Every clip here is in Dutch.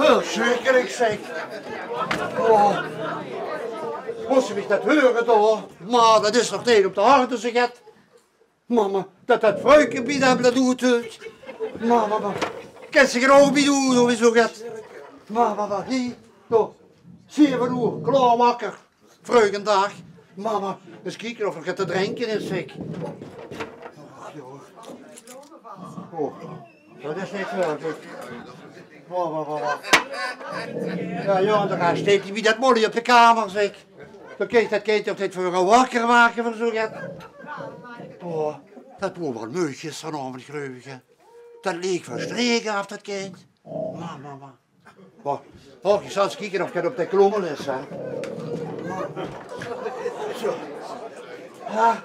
Verschrikkelijk zeg. Oh. Moest je mich dat horen toch? Maar dat is nog niet op de harde zeg het. Mama, dat vrouwgebied hebben dat doet het. Mama, kan ze geen oog bij doen, sowieso het. Mama, hier, toch. 7 uur, klaar wakker. Vreugdendag. Mama, eens kijken of er gaat te drinken is, zeg. Oh, dat is niet werkelijk. Ja, dan gaat steeds wie dat molly op de kamer, zeg. Dan kijkt dat kind op dit voor een wakker maken van zo gaat. Oh, dat moet wel meutjes vanavond greugen. Dat leek van streken af, dat kind. Mama. Oh, ik zal eens kijken of het op de klommel is, hè. Zo. Ja.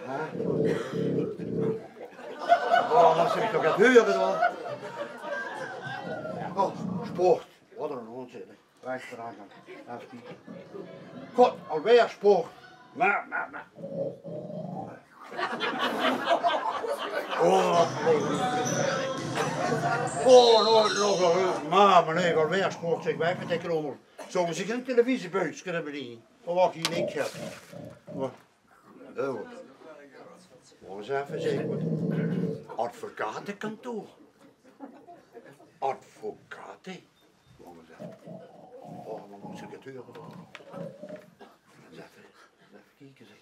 Oh, dat zeg ik toch het heuren dan. Oh, sport. Wat een onzin. Rechts eraan gaan. Even kijken. God, alweer sport. Maar. Maar nee, alweer sport. Zeg, weg met die klommel. Zouden ze geen televisiebuis kunnen bedienen? Of wat je niet hebt. Oh. Eens even zeggen. Advocatenkantoor. Advocaten. Oh, maar moet ik het horen? Eens even kijken zeg.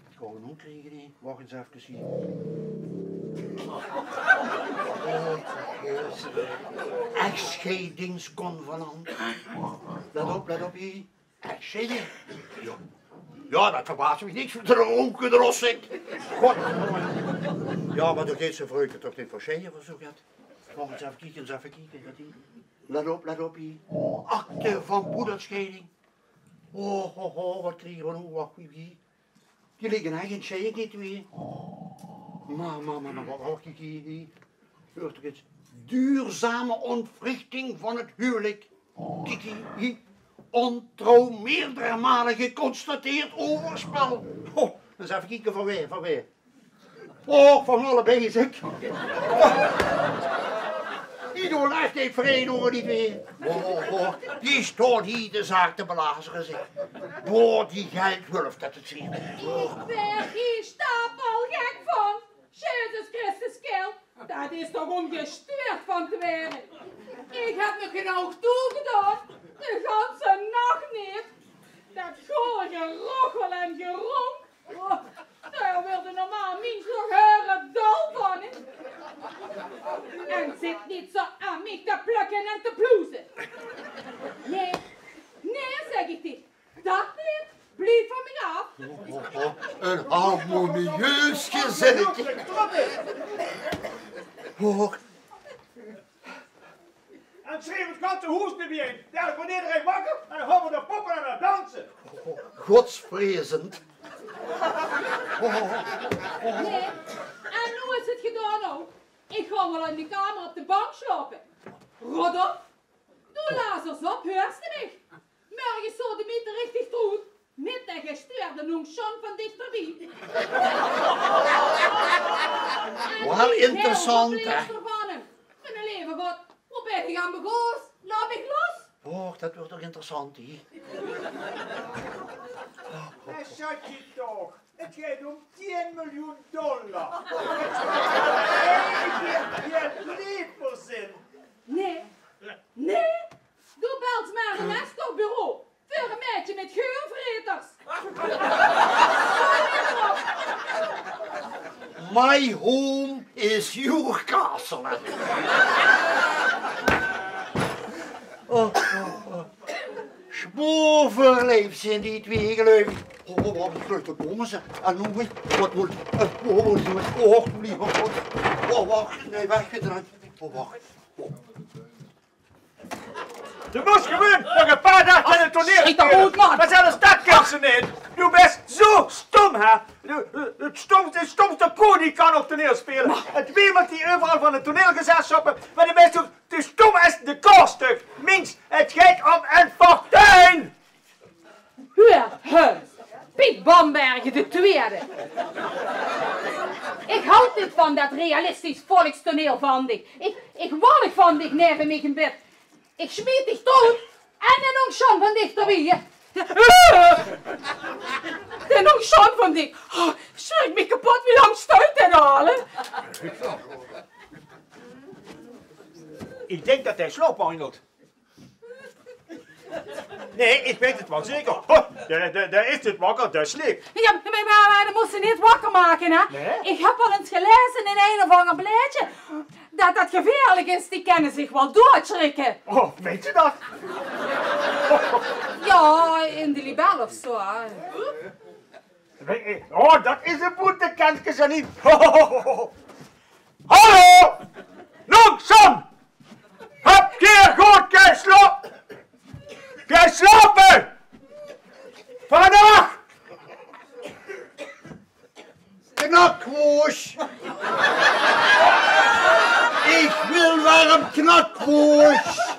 Ik ga een krijgen die. Wacht eens even zien. Echtscheidingsconvenant. Let op hier. Echtscheiding. Ja, dat verbaast me niks. De ronken de rossing. God. Ja, maar dat geeft zijn vrouwke toch niet voor scheiden of zo gaat. Wacht eens even kijken. Let op hier. Akte van poederscheiding. Oh, wat krijgen we nu? Wacht hier. Die liggen eigen scheiding niet weer. Maar wat kijk hier? Hoort toch eens. Duurzame ontwrichting van het huwelijk. Kijk hier. Ontrouw meerdere malen geconstateerd overspel. Oh, eens even kijken van weer. Oh, van allebei zeg. Ieder lijft heeft vrede hoor niet weer. Oh, die stond hier de zaak te belazeren zeg. Boor die geldwulf dat het zien. Ik ben hier stapelgek van. Jezus Christus keel. Dat is toch ongestuurd van te werden. Ik heb me geen oog toegedaan. De ganse nacht niet. Dat gooi gerochel en geronk. Oh, daar wilde normaal mens nog horen dol van. En zit niet zo aan mij te plukken en te ploezen. Nee, zeg ik dit. Dat niet. Blijf van mij af. Een harmonieus gezinnetje. En schreef het ganse hoes niet meer. Ja, dan wordt iedereen wakker en dan gaan we de poppen aan het dansen. Godsvrezend. Nee, en nu is het gedaan ook. Ik ga wel in de kamer op de bank slapen. Rot op. Doe lazers op, heurst u mich. Morgen zo de meter richtig doet. Met de gestuurde nonchant van dichterbij. Wel interessant, hè? Mijn leven wat. Hoe ben je aan mijn goos? Laat ik los. Oh, dat wordt toch interessant, hier. En zat je toch. Het gaat om $10 miljoen. Je leverszin. Nee. Doe belt maar een rest op bureau. Voor een meidje met geurvreters. My home is your castle. Spoorverleefd zijn die twee geloof ik. Wat een grote komen ze. En noem ik, wat moet wacht, nee, weg eruit. Wacht. Je moest gewoon nog een paar dagen aan het toneel spelen. Maar zelfs dat kan ze niet. Je bent zo stom, hè. De stomste koning kan op toneel spelen. Het wiemelt die overal van het toneelgezelschappen. Maar de best te stom is de koorstuk. Minst, het gaat om een fortuin. Huis. Piet Bambergen de tweede. Ik houd niet van dat realistisch volkstoneel van dich. Ik walg van dich neven mij een bed. Ik smiet dich dood en dan nog Sean van dichterbij. Dan nog Sean van dich. Oh, schrik me kapot, wie lang stuit dat halen? Ik denk dat hij slaap aanhield. Nee, ik weet het wel zeker. Oh, daar is het wakker, daar sliep. Ja, maar dat moest ze niet wakker maken, hè? Nee? Ik heb al eens gelezen in een of ander blaadje dat dat gevaarlijk is. Die kunnen zich wel doodschrikken. Oh, weet je dat? Ja, in de libel of zo. Hè. Oh, dat is een boete, kent ze niet. Hallo! Langzaam! Heb je goed geslapen? Geslapen! Vannacht! Knakwoos! Ik wil warm knakwoos!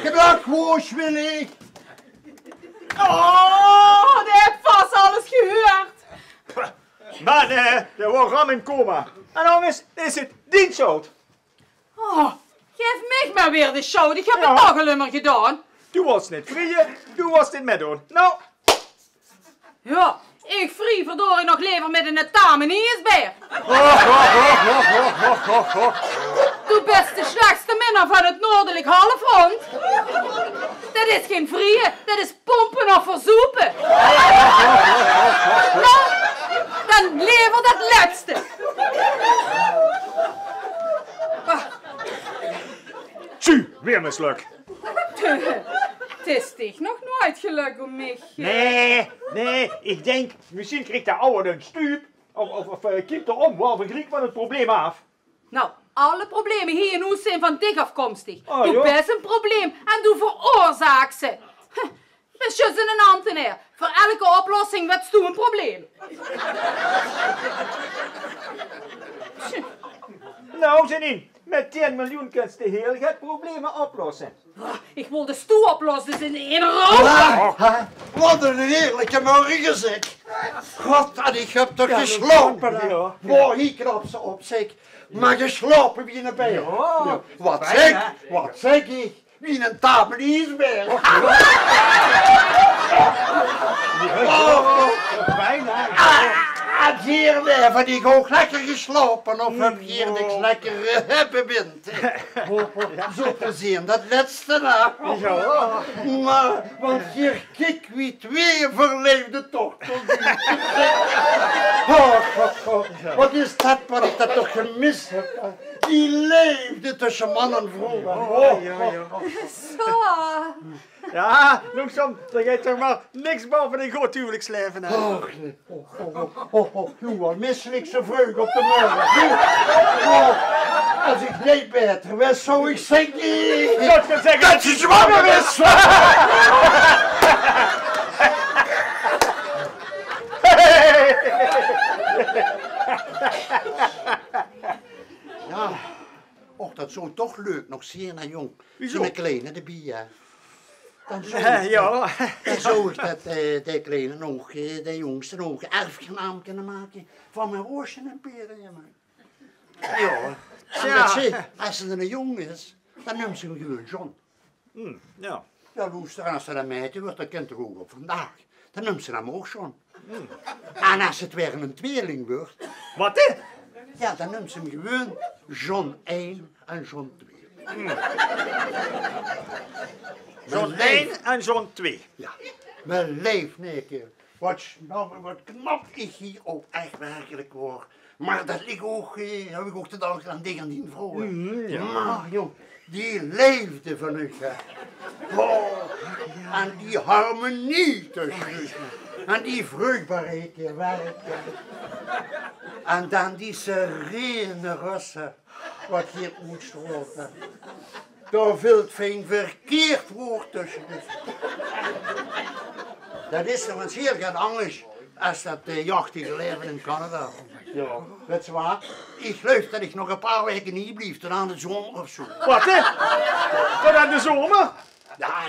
Knakwoos wil ik! Oh, die heeft vast alles gehoord. Maar er was ram in coma. En dan is het dienstzout. Oh, geef mij maar weer de show. Ik heb Ja. het toch al immer gedaan. Du was niet vrije, du was dit met doen. Nou, Ja, ik vrie verdorie nog liever met een tamenisbeer. Du bent de slechtste minnaar van het noordelijk halfrond. Dat is geen vrieën, dat is pompen of verzoepen. Nou, dan lever dat laatste. tju, weer mislukt. Het is dich nog nooit gelukt om mij. Nee, ik denk, misschien krijgt de oude een stuip. Of kiept erom, waar vergelijk van het probleem af. Nou, alle problemen hier in huis zijn van dich afkomstig. Oh, Du ja. bent een probleem en du veroorzaakt ze. Dat is juist een ambtenaar. Voor elke oplossing werd du een probleem. Nou, Janine, met 10 miljoen kunst de heel het problemen oplossen. Ik wil de stoel oplossen, dus in één rook. Wat een heerlijke morgen zeg! God, en ik heb toch geslapen, hè? Ja. Waar hier knap ze op zeg. Maar geslapen wie een beer. Ja. Wat Bijna. zeg? Wat zeg ik? Wie een tabeliesbeer. Bijna. En hier weer, van ik ook lekker geslapen of heb hier niks lekker bent. Zo te zien, dat laatste na. Ja. Maar, want hier kijk wie twee verleefde toch. Wat is dat wat ik dat toch gemist heb. Die leefde tussen man en vrouw. Zo. Ja, langzaam, dan gaat toch maar niks boven een goed huwelijksleven. Hè. Wat misselijk zo vreugd op de morgen. Als ik niet beter was, zou ik zeggen... Dat kan zeggen Dat je zwanger is! Ja, och, dat zou toch leuk nog zeer naar jong. Wieso? Zo'n kleine de bier. Dan Ja. zou ik dat de kleine nog, de jongste nog, erfgenaam kunnen maken van mijn worstje en peren. Ja, man. Ja, en Ja. dat ze, als ze een jong is, dan noemt ze hem gewoon John. Ja. Ja, luister, als ze een meisje wordt, dat kent toch ook op vandaag. Dan noemt ze hem ook John. En als het weer een tweeling wordt, Wat hè? ja, dan noemt ze hem gewoon John 1 en John 2. Zo'n 1 en zo'n 2. Ja, mijn leef, nee, keer. Wat knap ik hier ook echt werkelijk hoor. Maar dat ligt ook, heb ik ook te danken aan die en die vrouw. ja. Maar jong, die leefde van u. Oh, en die harmonie tussen u. En die vruchtbaarheid die werken. En dan die serene russen, wat hier uitstroolt. Daar vult geen verkeerd woord tussen. Dat is nog eens heel gaan anders als dat jachtige leven in Canada. Ja. Weet je wat? Ik geloof dat ik nog een paar weken hier blijf, tot aan de zomer of zo. Wat hè? Tot aan de zomer? Ja,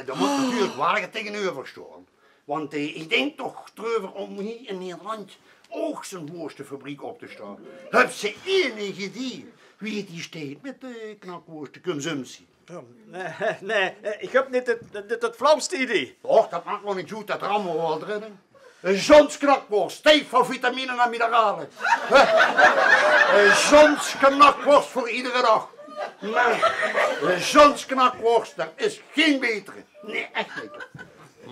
daar moet natuurlijk waar tegenover staan. Want ik denk toch terug om hier in Nederland ook zijn mooiste fabriek op te staan. Heb ze enige die wie die steekt met de knakworst, de consumptie. Nee, ik heb niet het flauwste idee. Och, dat maakt nog niet goed, dat rammen we wel erin. Een zonsknakworst, stevig van vitamine en mineralen. Een zonsknakworst voor iedere dag. Nee, een zonsknakworst, dat is geen betere. Nee, echt niet.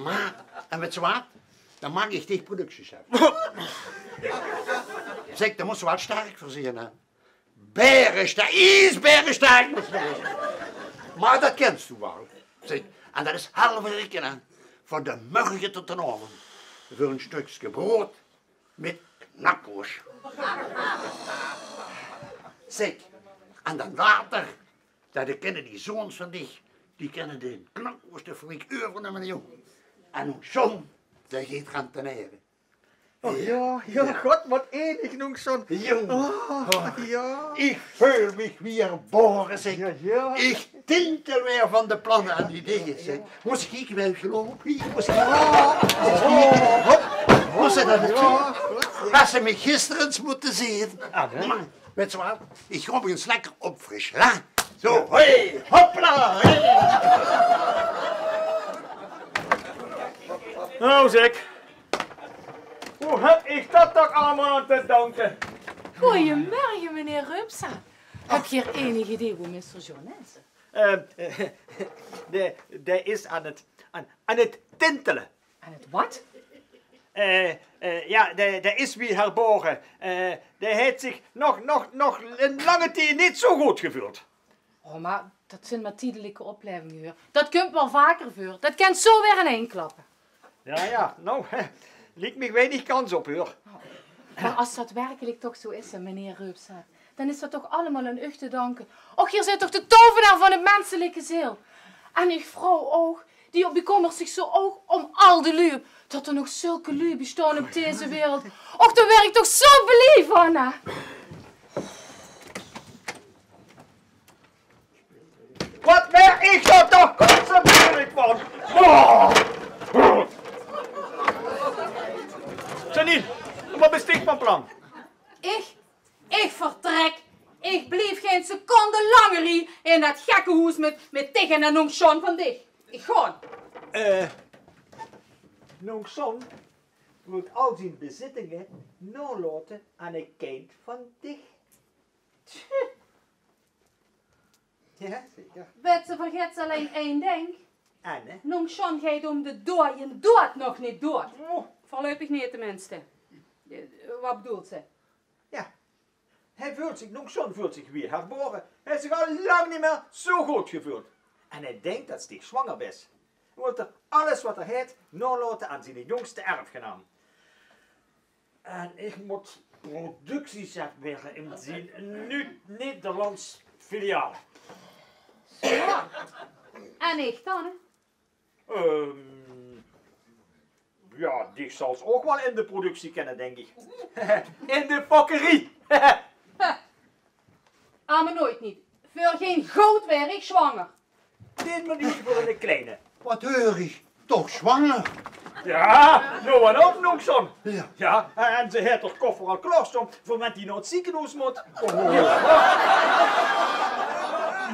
Maar, en met zwaar, dan maak ik tegen producties hebben. Zeg, dan moet ze wat sterk verzinnen. Berensterk, iets berensterk moet ze wezen. Maar dat kent u wel. Zeg, en dat is halve rekenen van de morgen tot de avond. Voor een stukje brood met knakworst. Zeg, en dan later, dat kennen die zoons van dich, die kennen de knakworst voor ik uur van de miljoen. En hoe zoon, dat gaat gaan teneren. Oh, ja, god, wat enig, Nongson. Jong, Ja. ik voel me weer boren, zeg. Ja. Ik tintel weer van de plannen en ideeën, zeg. Moest ik wel gelopen? Moest ik moest ik dat natuurlijk? Als ze me gisteren eens moeten zien. Maar, weet je wat? Ik ga me eens lekker opfrissen, hè? Zo, hoi, hopla, Nou zeg, hoe heb ik dat toch allemaal aan te danken? Goedemorgen, meneer Rupsa. Heb je er enig idee hoe Mr. John is? Die is aan het tintelen. En het wat? Ja, die is weer herboren. Die heeft zich nog een lange tijd niet zo goed gevoeld. Oh, maar dat zijn maar tijdelijke oplevingen, hoor. Dat kunt wel vaker voor. Dat kan zo weer in één klappen. Ja, nou, liet me weinig kans op, hoor. Maar als dat werkelijk toch zo is, meneer Rupsa, dan is dat toch allemaal een ucht te danken. Och, hier zit toch de tovenaar van de menselijke ziel. En uw vrouw ook, die bekommert zich zo ook om al de lui. Dat er nog zulke lui bestaan op deze wereld. Och, daar werkt toch zo belief, Anna. Wat ben ik zo toch constant van? Oh. Janine, wat is dit van plan? Ik vertrek. Ik blijf geen seconde langer hier in dat gekke huis met tegen en Nongson van dich. Ik ga. Nongson moet al zijn bezittingen nalaten aan een kind van dich. Ja, zeker. Weet ze vergeet alleen één ding. Anne? Nongson gaat om de dood nog niet dood. Voorlopig niet tenminste. Wat bedoelt ze? Ja, Nongson voelt zich weer herboren. Hij heeft zich al lang niet meer zo goed gevoeld. En hij denkt dat hij zwanger is. Hij wil er alles wat hij heeft nalaten aan zijn jongste erfgenaam. En ik moet productiechef worden in zijn Nederlands filiaal. Ja. En ik dan? Ja, die zal ze ook wel in de productie kennen, denk ik. In de fokkerie. Maar nooit niet. Voor geen goud werd ik zwanger. 10 minuten voor een kleine. wat hoor ik? Toch zwanger? Ja, nou en op, Nongson. Ja. Ja, en ze heeft haar koffer al klaarstaan voor wanneer die naar het ziekenhuis moet.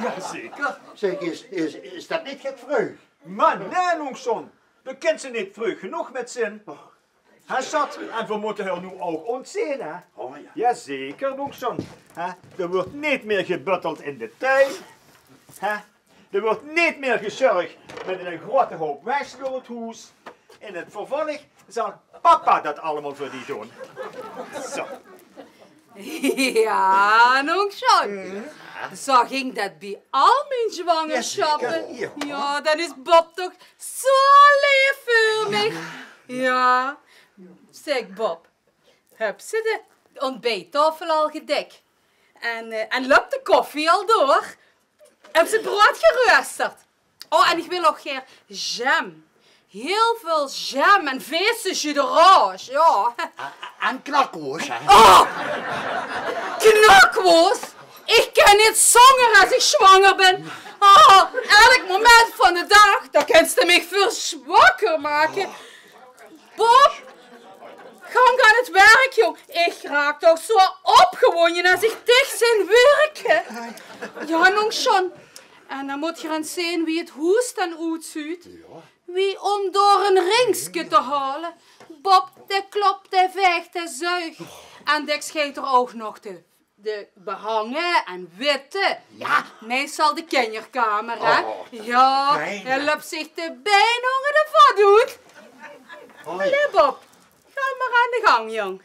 Ja, zeker. Zeg, is dat niet gek vreugd? Maar nee, Nongson. We kennen ze niet vroeg genoeg met zin. Hij zat en we moeten haar nu ook ontzien, hè? Oh ja. Jazeker, Nongson. Er wordt niet meer gebutteld in de tuin. Er wordt niet meer gezorgd met een grote hoop weg door het huis. In het vervolg zal papa dat allemaal voor die doen. Zo. Ja, Nongson. Zo ging dat bij al mijn zwangerschappen. Ja, dan is Bob toch zo lief voor mij. Ja. Zeg Bob, heb ze de ontbijttafel al gedekt? En loopt de koffie al door? Heb ze brood geroosterd? Oh, en ik wil nog geen jam. Heel veel jam en feestjes erover, ja. En knakwoers, hè? Oh! Knakwoos! Ik kan niet zingen als ik zwanger ben. Oh, elk moment van de dag, dan kan ze mij veel zwakker maken. Bob, Gang aan het werk, jong. Ik raak toch zo opgewonden als ik dicht zijn werken. Ja, nog schon. En dan moet je gaan zien wie het hoest en uitziet. Wie om door een ringske te halen. Bob, de klop, de veegt, de zuig. En dik scheet er ook nog de behangen en witte. Ja, meestal de kinderkamer, hè. Ja, hij loopt zich de bijnongen ervan doet. Allee, Bob. Ga maar aan de gang, jong.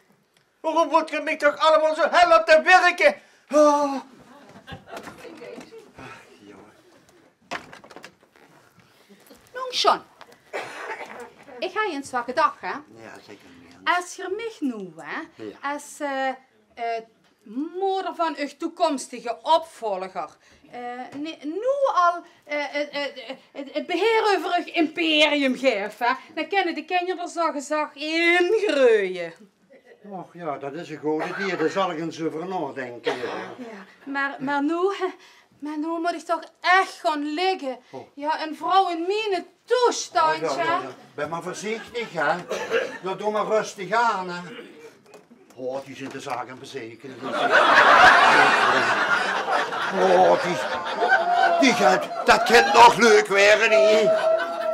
Waarom wordt je mij toch allemaal zo hel op te werken? Oh. Jong, John. Ik ga je een zwakke dag, hè. Ja, zeker niet. Als je mij nu, hè, als moeder van uw toekomstige opvolger, nu al het beheer over uw imperium geeft, hè, dan kunnen de kinderen zo gezag ingroeien. Och ja, dat is een goede dier, daar zal ik eens over nadenken. Ja. Maar nu moet ik toch echt gaan liggen. Ja, een vrouw in mijn toestand, ja. Ben maar voorzichtig, hè. Nou, doe maar rustig aan, hè. Oh, die zijn de zaken bezekerd. Oh, die gaat, dat kan nog leuk worden, niet?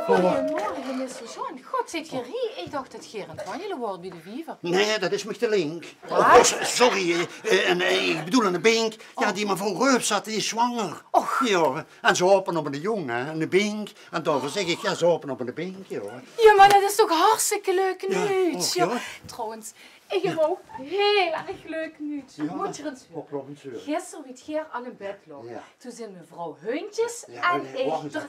Goedemorgen, Mr. John. God, zit je hier? Ik dacht dat Gerend van jullie wordt bij de Viver. Nee, dat is met de link. Oh, sorry, ik bedoel een bink. Ja, die mevrouw Reup zat, die is zwanger. Och. Ja, en ze hopen op een jongen, een bink. En daarvoor zeg ik, ja, ze hopen op een bink, joh. Ja, maar dat is toch hartstikke leuk nieuws. Ja. Trouwens, ik heb ook heel erg leuk nieuws. Moet je eens horen. Gisteren werd Geer al in bed lag. Ja. Toen zijn mevrouw Huntjes Ja, en nee, wacht ik... eens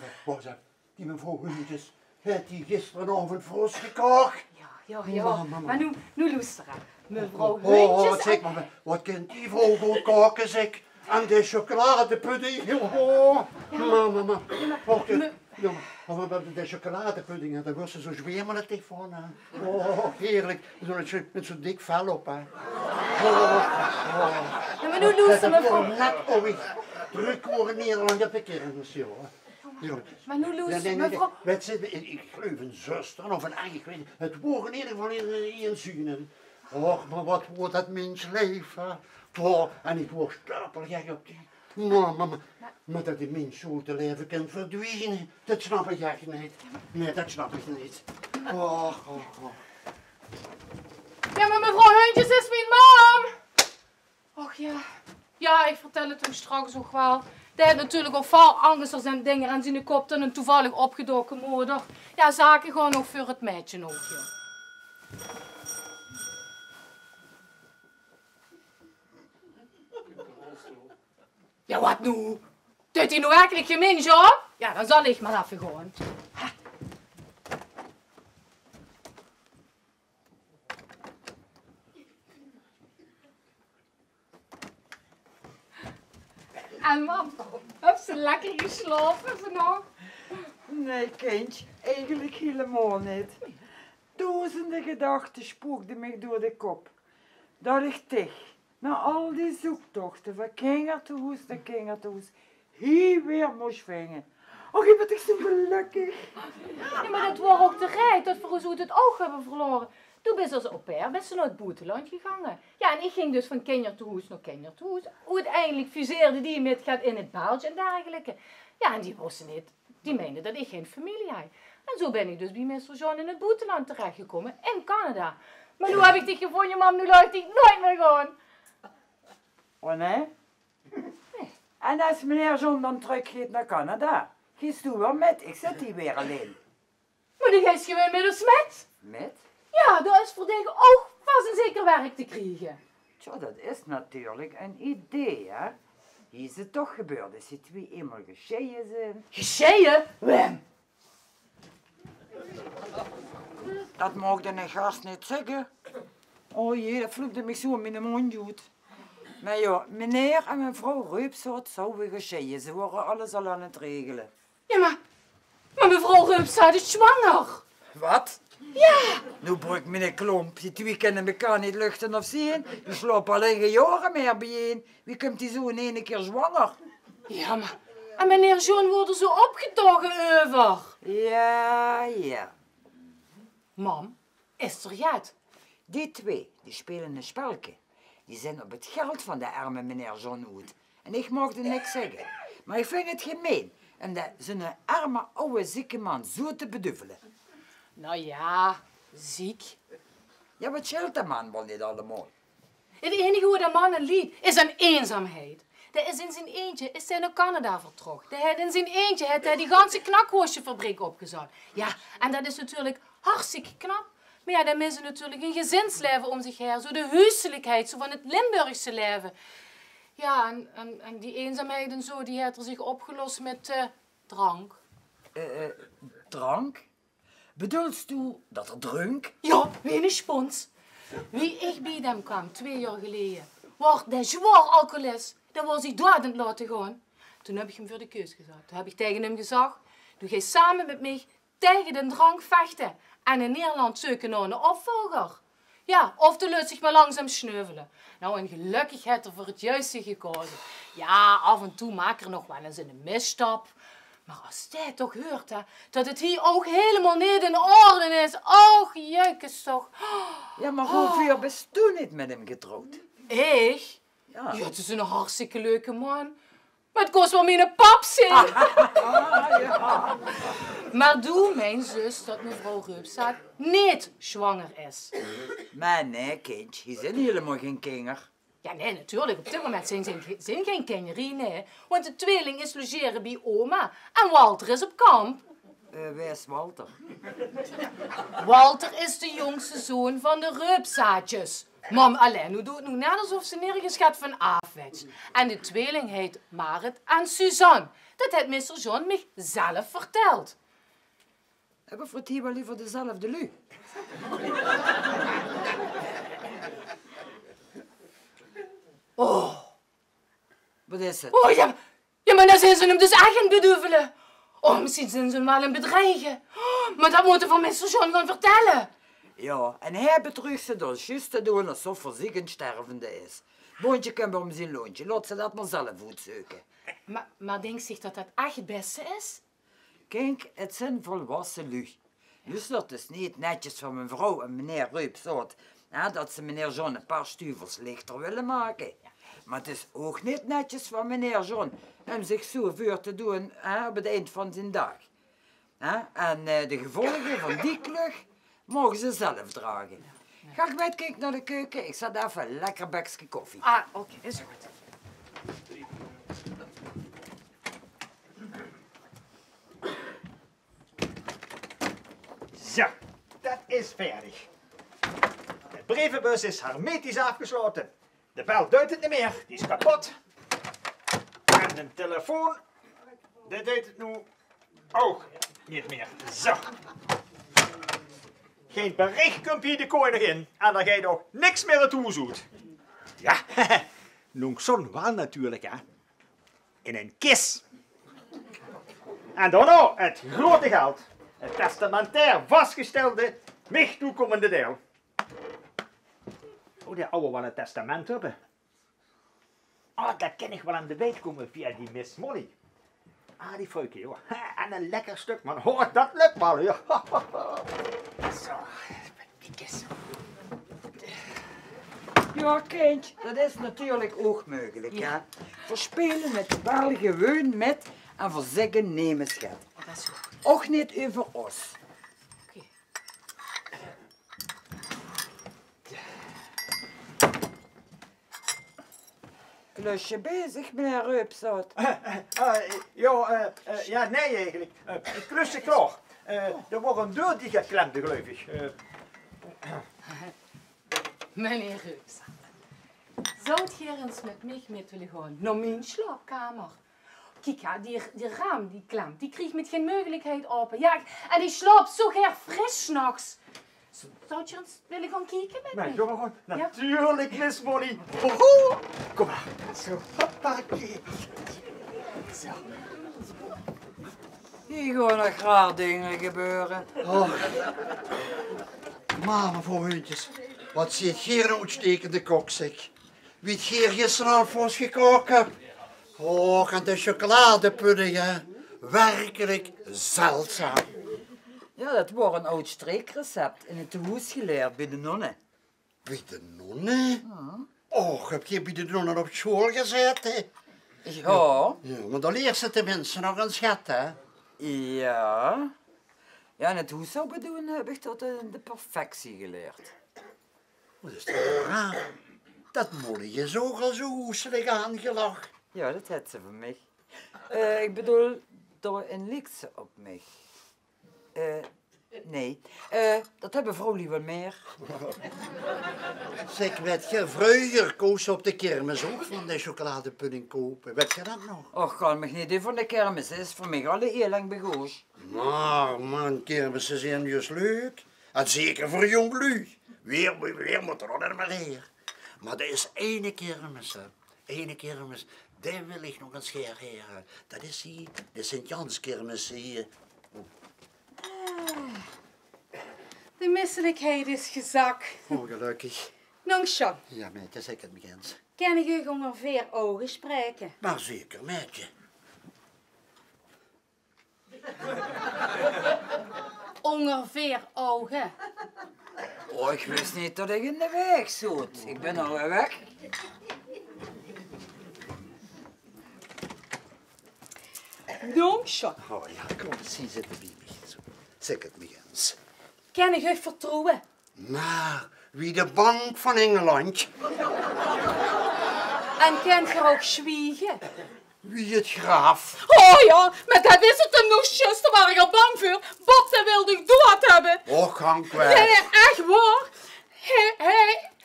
even. Die mevrouw Huntjes, heeft die gisteravond frost gekocht? Ja. Mama. Maar nu luisteren. Mevrouw Huntjes zeg maar, wat kent die vrouw goed koken, zeg? En de chocoladepudding. Oh, mama. De chocoladepudding, daar was ze zo zwemerig van. Hè. Oh, heerlijk. Met zo'n dik vel op, hè. Ja, maar nu luisteren, mevrouw. Net druk worden Nederland op de kermis, joh. Maar nu luisteren, mevrouw. Ik geloof een zuster of een eigen, ik weet niet. Het woord in ieder geval in zien. Och, maar wat wordt dat mens leven? Oh, en ik word stapelgek op die. Maar dat die mens zo te leven kan verdwijnen, dat snap ik echt niet. Nee, dat snap ik niet. Oh. Ja, maar mevrouw Huntjes is mijn mam. Och ja. Ja, ik vertel het hem straks ook wel. Die heeft natuurlijk ook veel angsters en dingen aan zijn kop dan een toevallig opgedoken moeder. Ja, zaken gewoon nog voor het meisje ook, joh. Ja, wat nu? Doet hij nu werkelijk gemeen, John? Ja, dan zal ik maar even gewoon. En mam, heb ze lekker geslapen vannacht? Nee, kindje, eigenlijk helemaal niet. Duizenden gedachten spookten mij door de kop. Dat ik dicht, na al die zoektochten van kinderthuis naar kinderthuis, hier weer moest vinden. Och, ik ben toch zo gelukkig. Ja, maar dat was ook terecht, dat we zo het oog hebben verloren. Toen ben ze als au pair naar het buitenland gegaan. Ja, en ik ging dus van kinderthuis naar kinderthuis. Uiteindelijk fuseerde die met gaat in het België en dergelijke. Ja, en die wisten niet, die meenden dat ik geen familie had. En zo ben ik dus bij Mr. John in het buitenland terechtgekomen, in Canada. Maar nu heb ik dich gevonden, mam, nu luister ik nooit meer gewoon. Oh nee? En als meneer John dan teruggeeft naar Canada, gist u wel met, ik zit hier weer alleen. Maar die is gewoon met een smet. Met? Ja, dat is voor tegen ook vast een zeker werk te krijgen. Tja, dat is natuurlijk een idee, hè. Hier is het toch gebeurd, als die twee eenmaal gescheiden zijn. Gescheiden? Wem? Dat mag de gast niet zeggen. Oh jee, dat vloekte me zo in mijn mond uit. Maar ja, meneer en mevrouw Reupsoort zouden gescheiden. Ze waren alles al aan het regelen. Ja, maar mevrouw Reupsoort is zwanger. Wat? Ja. Nu breekt meneer Klomp. Die twee kennen elkaar niet luchten of zien. Die slopen alleen geen jaren meer bijeen. Wie komt die zo in één keer zwanger? Ja, maar en meneer John wordt er zo opgetogen over. Ja. Mam, is er jet? Die twee, die spelen een spelke. Die zijn op het geld van de arme meneer John uit. En ik mocht er niks zeggen. Maar ik vind het gemeen om zo'n arme, oude, zieke man zo te beduvelen. Nou ja, ziek. Ja, wat scheelt de man wel niet allemaal? Het enige hoe de man het liet is een eenzaamheid. Dat is in zijn eentje is hij naar Canada vertrokken. Hij in zijn eentje heeft hij die ganse knakhoosjefabriek opgezet. Ja, en dat is natuurlijk hartstikke knap. Maar ja, dan missen natuurlijk een gezinsleven om zich heen. Zo de huiselijkheid, zo van het Limburgse leven. Ja, en die eenzaamheid en zo, die heeft er zich opgelost met drank. Drank? Bedoelst u dat er drank? Ja, wie een spons. Wie ik bij hem kwam 2 jaar geleden, was de zwaar alcoholist. Dat was hij doodend laten gaan. Toen heb ik hem voor de keus gezet. Toen heb ik tegen hem gezegd, doe jij samen met mij tegen de drank vechten. En in Nederland zoeken naar een opvolger. Ja, of de luid zich maar langzaam sneuvelen. Nou, en gelukkig heeft er voor het juiste gekozen. Ja, af en toe maak er nog wel eens een misstap. Maar als jij toch hoort, hè, dat het hier ook helemaal niet in orde is. Och, jeukes toch. Ja, maar hoeveel bist u niet met hem getrouwd? Ik? Ja. Ja, het is een hartstikke leuke man. Maar het kost wel mijn pap zijn. Ja. Maar doe mijn zus dat mevrouw Reupstaat niet zwanger is. Maar nee, kind, je bent helemaal geen kinger. Ja, nee, natuurlijk. Op dit moment zijn geen kinderen, nee. Want de tweeling is logeren bij oma en Walter is op kamp. Wie is Walter? Walter is de jongste zoon van de Reupstaatjes. Mam, alleen, nu doet het nu net alsof ze nergens gaat van afwets. En de tweeling heet Marit en Suzanne. Dat heeft Mr. John mij zelf verteld. Hebben we het hier wel liever dezelfde lui? Oh. Wat is het? Oh, ja, maar dan zijn ze hem dus echt aan het beduvelen. Oh, misschien zijn ze hem wel aan het bedreigen. Oh, maar dat moeten we van Mr. John gaan vertellen. Ja, en hij bedrugt ze dus juist te doen alsof hij ziek en stervende is. Boontje kan bij hem zijn loontje, laat ze dat maar zelf uitzoeken. Maar denkt zich dat dat echt het beste is? Kijk, het zijn volwassen lui. Dus dat is niet netjes van mijn vrouw en meneer Reupstaat dat ze meneer John een paar stuvels lichter willen maken. Maar het is ook niet netjes van meneer John om zich zo voor te doen op het eind van zijn dag. En de gevolgen van die klucht mogen ze zelf dragen. Ga ik met kijken naar de keuken? Ik zet even een lekker bekje koffie. Ah, oké, is goed. Zo, dat is fertig. De brievenbus is hermetisch afgesloten. De bel duidt het niet meer, die is kapot. En de telefoon, dat duidt het nu ook niet meer. Zo. Geen bericht komt hier de kooi nog in. En dan ga je nog niks meer naartoe zoet. Ja, nog zo'n wel natuurlijk, hè. In een kist. En dan nog het grote geld. Het testamentair vastgestelde, mij toekomende deel. Oh, die oude wel een testament hebben. Oh, dat kan ik wel aan de weet komen via die Miss Molly. Ah, die vrouwke, joh. En een lekker stuk, man. Hoor, dat lukt wel, joh. Zo, die kist. Ja, kind, dat is natuurlijk ook mogelijk, ja. Verspelen met wel gewoon met en verzeggen nemen, schat. Dat is goed. Ook niet over ons. Oké. Lus je bezig, meneer Reupstaat? Ja, nee eigenlijk. Ik klus de klaar. Er wordt een deur die geklemd, geloof ik. Meneer Reupstaat, zou je eens met mij mee willen gaan naar mijn slaapkamer? Kijk, ja, die raam, die klemt, die krijgt met geen mogelijkheid open. Ja, en die slaapt zo graag fris 's nachts. Zou je eens willen gaan kijken met mij? Jongen, Ja. natuurlijk, Miss Molly. Woehoe. Kom maar. Zo, hoppakee. Zo. Hier gaan nog graag dingen gebeuren. Oh. Maar mevrouw Heuntjes, wat zit hier een uitstekende kok, zeg. Wie het hier gisteravond voor ons gekroken? Oh, en de chocoladepudding, hè. Werkelijk zeldzaam. Ja, dat was een oud streekrecept in het huis geleerd bij de nonnen. Bij de nonnen? Och, heb je bij de nonnen op school gezeten? Ja. Ja, maar dan leert ze tenminste nog een schat, hè? Ja. Ja, en het huishouden heb ik tot de perfectie geleerd. Dat is toch raar? Dat moeder is ook al zo hoeselig aangelachen. Ja, dat had ze van mij. Ik bedoel, daarin lijkt ze op mij. Nee, dat hebben vrouwen wel meer. Zeg, weet je, vroeger koos ze op de kermis ook van de chocoladepudding kopen. Weet je dat nog? Och, kan me niet van de kermis. Dat is voor mij al heel lang begoos. Maar man, kermissen zijn juist leuk. En zeker voor jonglui. Weer moet er onder maar hier. Maar er is ene kermis, hè. Ene kermis. Daar wil ik nog een scheer heren. Dat is hier, de Sint-Jans-kermis hier. De misselijkheid is gezakt. Oh, gelukkig. Nou, Jean, Ja, meidje, zeg het me eens. kan ik u ongeveer ogen spreken? Maar zeker, meidje. Ongeveer ogen. Oh, ik wist niet dat ik in de weg zat. Ik ben al weg. Nou, Jean, Oh ja, kom, zie zitten bij me. Zo. Zeg het me eens. kan ik u vertrouwen? Maar, wie de bank van Engeland? En kan je ook zwiegen? Wie het graf? Oh ja, maar dat is het hem nog juist, daar was ik al bang voor. Bob, dat wilde ik dood hebben. Och, gang Nee, kwijt. echt waar.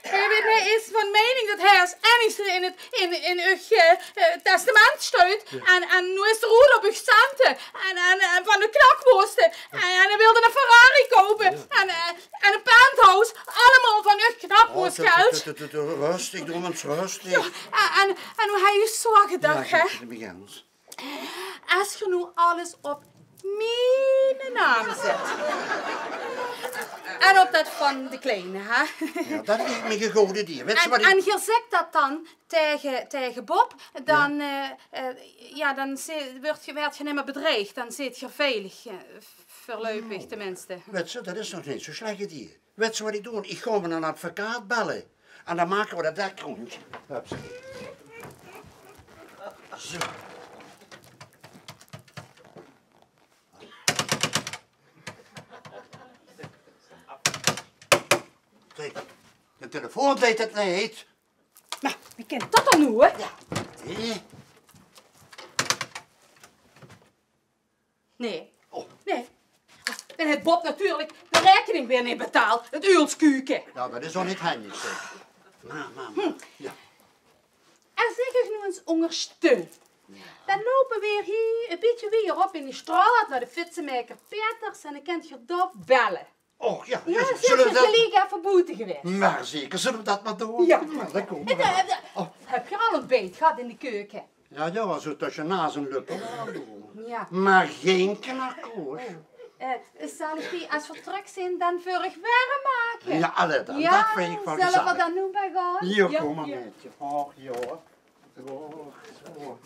Hij is van mening dat hij als enigste in uw testament stuit. En nu is er oorlog op uw centen. En van de knakworsten. En hij wilde een Ferrari kopen. En een penthouse. Allemaal van uw knakworstgeld. Rustig, doe eens rustig. En hoe hij je zo gedacht, hè? Ja, zeg het me eens. Als je nu alles op mijn naam zet. En op dat van de kleine, hè? Ja, dat lijkt me een goede idee. Weet je wat ik... En je zegt dat dan tegen Bob, dan, dan werd je niet meer bedreigd. Dan zit je veilig, verleupig tenminste. Weet je, dat is nog niet zo slecht idee. Weet je wat ik doe? Ik ga met een advocaat bellen. En dan maken we dat dak rond. Zo. Kijk, de telefoon deed het niet. Maar wie kent dat dan nu, hè? Hé? Nee. Oh. Nee. Dan heeft Bob natuurlijk de rekening weer niet betaald. Het uilskuken. Nou, dat is nog niet handig, zeg. Maar. Ja. En zeg ik nu eens ondersteun. Dan lopen we hier een beetje weer op in de straat naar de fietsenmaker Peters en dan kunt je daar bellen. Och, ja. Ja, Zullen zeg we je dat... collega verboeten geweest. Maar zeker, zullen we dat maar doen? Ja. Nou, dan komen we. Heb je al een beet gehad in de keuken? Ja, zo tussen naast een luppel aan doen. Ja. Maar geen knakkoos. Zal ik die als we terug zijn dan vurig warm maken? Ja, alle dan. Ja, Dat vind ik wel zullen we gezellig. dan nu bij gaan? Hier, Ja, kom maar ja. met je. Och, joh. Oh, zo.